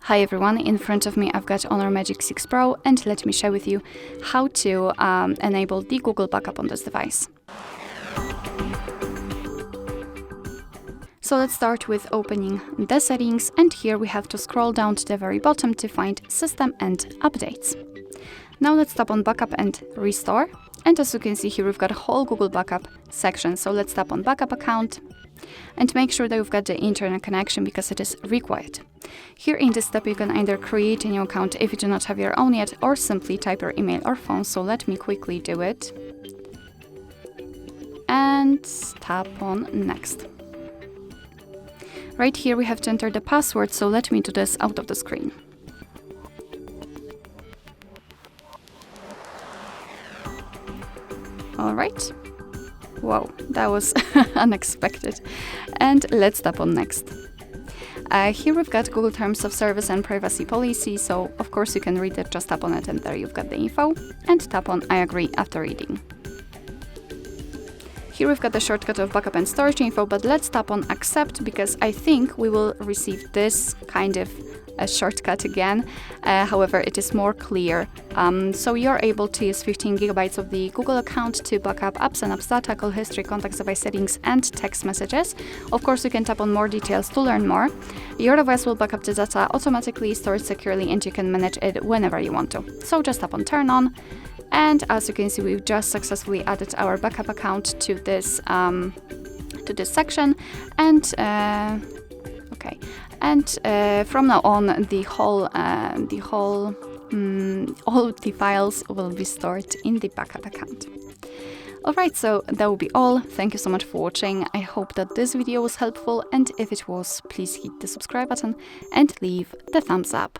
Hi everyone, in front of me I've got Honor Magic6 Pro, and let me share with you how to enable the Google backup on this device. So let's start with opening the settings, and here we have to scroll down to the very bottom to find System and Updates. Now let's tap on Backup and Restore, and as you can see here we've got a whole Google backup section. So let's tap on Backup Account and make sure that you've got the internet connection because it is required. Here in this step you can either create a new account if you do not have your own yet, or simply type your email or phone. So let me quickly do it and tap on Next. Right here we have to enter the password, so let me do this out of the screen. Alright. Wow, that was unexpected. And let's tap on Next. Here we've got Google Terms of Service and Privacy Policy, so of course you can read it, just tap on it and there you've got the info, and tap on I agree after reading. Here we've got the shortcut of backup and storage info, but let's tap on Accept because I think we will receive this kind of a shortcut again. However, it is more clear. So you're able to use 15 gigabytes of the Google account to back up apps and apps data, call history, contacts, device settings, and text messages. Of course, you can tap on more details to learn more. Your device will back up the data automatically, store it securely, and you can manage it whenever you want to. So just tap on Turn On. And as you can see, we've just successfully added our backup account to this section, and okay. And from now on, all the files will be stored in the backup account. Alright, so that will be all. Thank you so much for watching. I hope that this video was helpful, and if it was, please hit the subscribe button and leave the thumbs up.